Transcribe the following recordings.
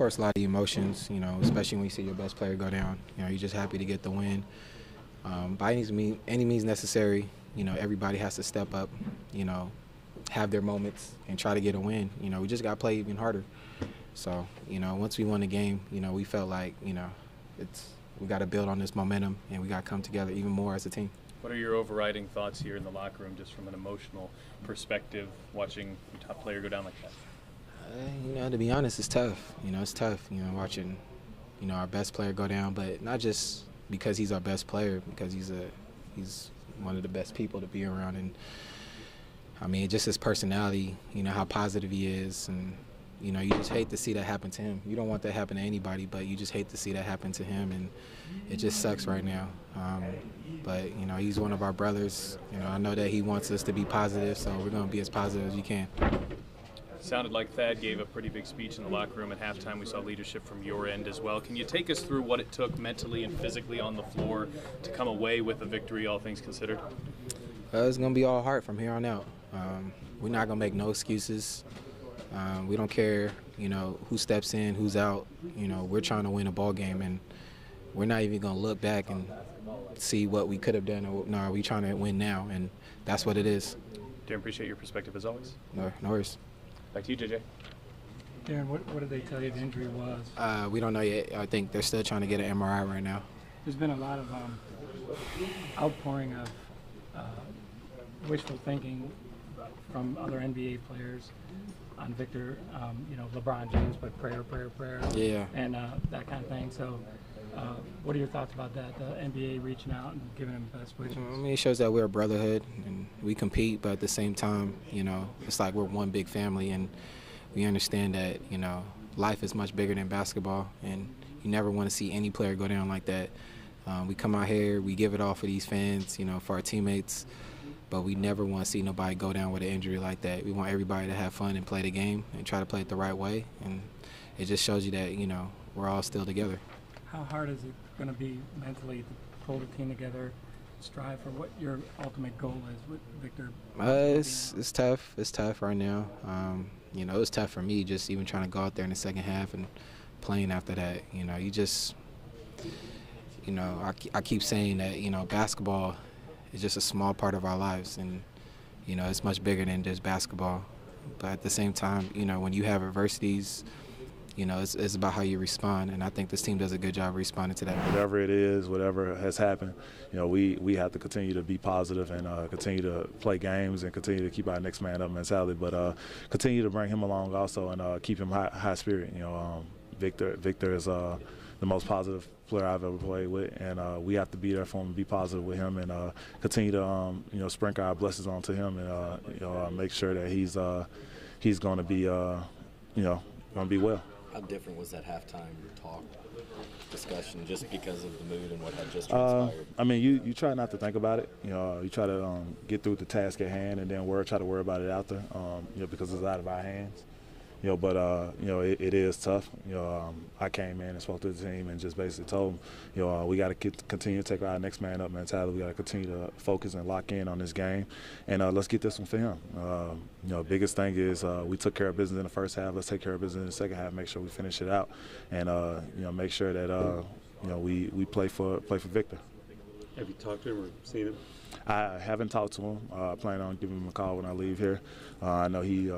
course, a lot of emotions, especially when you see your best player go down. You're just happy to get the win. By any means necessary, everybody has to step up, have their moments and try to get a win. We just got to play even harder. So, once we won the game, we felt like, we got to build on this momentum and we got to come together even more as a team. What are your overriding thoughts here in the locker room, just from an emotional perspective, watching your top player go down like that? To be honest, it's tough. It's tough, watching, our best player go down, but not just because he's our best player, because he's one of the best people to be around. And, just his personality, how positive he is. And, you just hate to see that happen to him. You don't want that to happen to anybody, but you just hate to see that happen to him. And it just sucks right now. But, he's one of our brothers. I know that he wants us to be positive, so we're going to be as positive as we can. Sounded like Thad gave a pretty big speech in the locker room at halftime. We saw leadership from your end as well. Can you take us through what it took mentally and physically on the floor to come away with a victory, all things considered? It's going to be all heart from here on out. We're not going to make no excuses. We don't care, who steps in, who's out. We're trying to win a ball game, and we're not even going to look back and see what we could have done. No, we're trying to win now, and that's what it is. Darren, appreciate your perspective as always. No worries. Back to you, JJ. Darren, what did they tell you the injury was? We don't know yet. I think they're still trying to get an MRI right now. There's been a lot of outpouring of wishful thinking from other NBA players on Victor. LeBron James put prayer. Yeah. And that kind of thing. So what are your thoughts about that, the NBA reaching out and giving him best wishes? It shows that we're a brotherhood and we compete, but at the same time, it's like we're one big family, and we understand that, life is much bigger than basketball, and you never want to see any player go down like that. We come out here, we give it all for these fans, for our teammates, but we never want to see nobody go down with an injury like that. We want everybody to have fun and play the game and try to play it the right way, and it just shows you that, we're all still together. How hard is it going to be mentally to pull the team together, strive for what your ultimate goal is with Victor? It's tough. It's tough right now. It's tough for me just even trying to go out there in the second half and playing after that. You just, I keep saying that, basketball is just a small part of our lives, and, it's much bigger than just basketball. But at the same time, when you have adversities, it's about how you respond, and I think this team does a good job responding to that. Whatever it is, whatever has happened, we have to continue to be positive and continue to play games and continue to keep our next man up mentality, but continue to bring him along also and keep him high spirit. Victor is the most positive player I've ever played with, and we have to be there for him and be positive with him and continue to sprinkle our blessings onto him and make sure that he's going to be going to be well. How different was that halftime talk discussion just because of the mood and what had just transpired? You try not to think about it. You try to get through the task at hand and then try to worry about it after, because it's out of our hands. But it is tough. I came in and spoke to the team and just basically told them, we got to continue to take our next man up mentality. We got to continue to focus and lock in on this game, and let's get this one for him. Biggest thing is we took care of business in the first half. Let's take care of business in the second half. Make sure we finish it out, and make sure that we play for Victor. Have you talked to him or seen him? I haven't talked to him. I plan on giving him a call when I leave here. I know he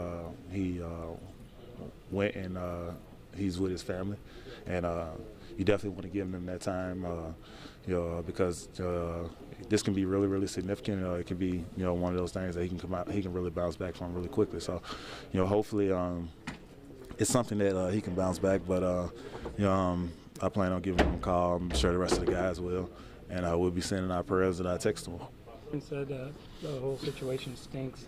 went and he's with his family, and you definitely want to give him that time, because this can be really, really significant. It can be, one of those things that he can really bounce back from really quickly. So, hopefully, it's something that he can bounce back. But I plan on giving him a call. I'm sure the rest of the guys will, and we'll be sending our prayers and our text to him. And said the whole situation stinks.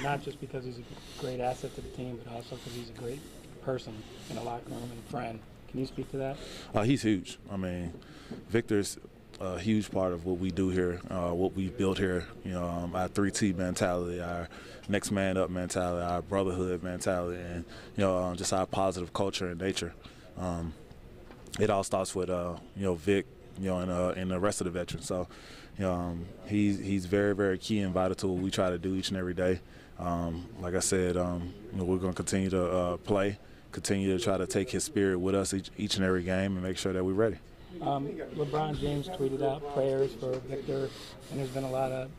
Not just because he's a great asset to the team, but also because he's a great person in the locker room and a friend. Can you speak to that? He's huge. Victor's a huge part of what we do here, what we've built here. Our 3T mentality, our next man up mentality, our brotherhood mentality, and just our positive culture and nature. It all starts with Vic, and the rest of the veterans. So. He's very, very key and vital to what we try to do each and every day. Like I said, we're going to continue to play continue to try to take his spirit with us each and every game and make sure that we're ready. LeBron James tweeted out prayers for Victor, and there's been a lot of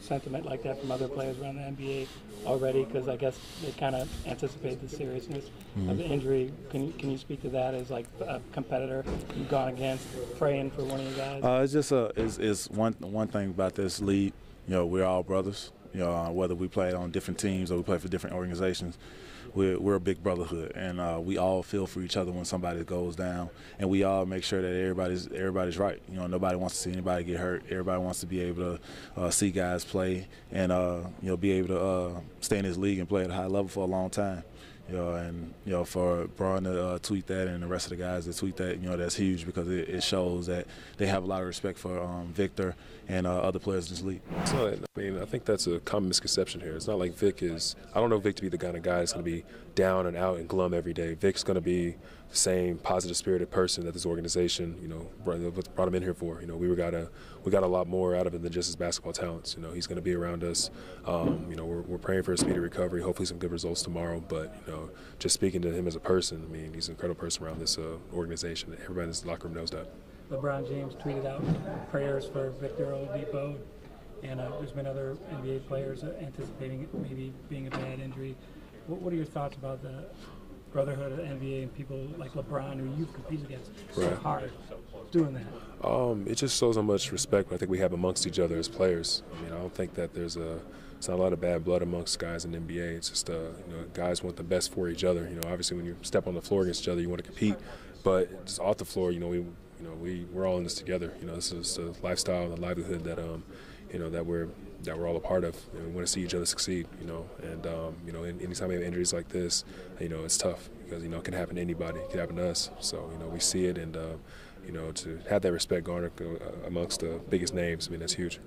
sentiment like that from other players around the NBA already, because I guess they kind of anticipate the seriousness of the injury. Can you speak to that as like a competitor you've gone against, praying for one of you guys? It's just it's one thing about this league. You know, we're all brothers. You know, whether we play on different teams or we play for different organizations, we're a big brotherhood, and we all feel for each other when somebody goes down, and we all make sure that everybody's right. You know, nobody wants to see anybody get hurt. Everybody wants to be able to see guys play and you know, be able to stay in this league and play at a high level for a long time. You know, and you know, for Braun to tweet that and the rest of the guys that tweet that, you know, that's huge, because it shows that they have a lot of respect for Victor and other players in this league. I think that's a common misconception here. It's not like Vic is. I don't know Vic to be the kind of guy that's going to be down and out and glum every day. Vic's going to be the same positive spirited person that this organization, you know, brought him in here for. You know, we got a lot more out of him than just his basketball talents. You know, he's going to be around us. You know, we're praying for a speedy recovery. Hopefully, some good results tomorrow. But you know, just speaking to him as a person, I mean, he's an incredible person around this organization. Everybody in this locker room knows that. LeBron James tweeted out prayers for Victor Olidipo, and there's been other NBA players anticipating it maybe being a bad injury. What are your thoughts about the brotherhood of the NBA and people like LeBron, who you've competed against so hard, doing that? It just shows how much respect I think we have amongst each other as players. I mean, I don't think that it's not a lot of bad blood amongst guys in the NBA. It's just, you know, guys want the best for each other. You know, obviously when you step on the floor against each other, you want to compete, but just off the floor, you know, we're all in this together. You know, this is the lifestyle and the livelihood that you know, that we're all a part of, and we want to see each other succeed. You know, and you know, anytime we have injuries like this, you know, it's tough, because you know, it can happen to anybody. It can happen to us. So you know, we see it, and you know, to have that respect garnered amongst the biggest names, I mean, that's huge.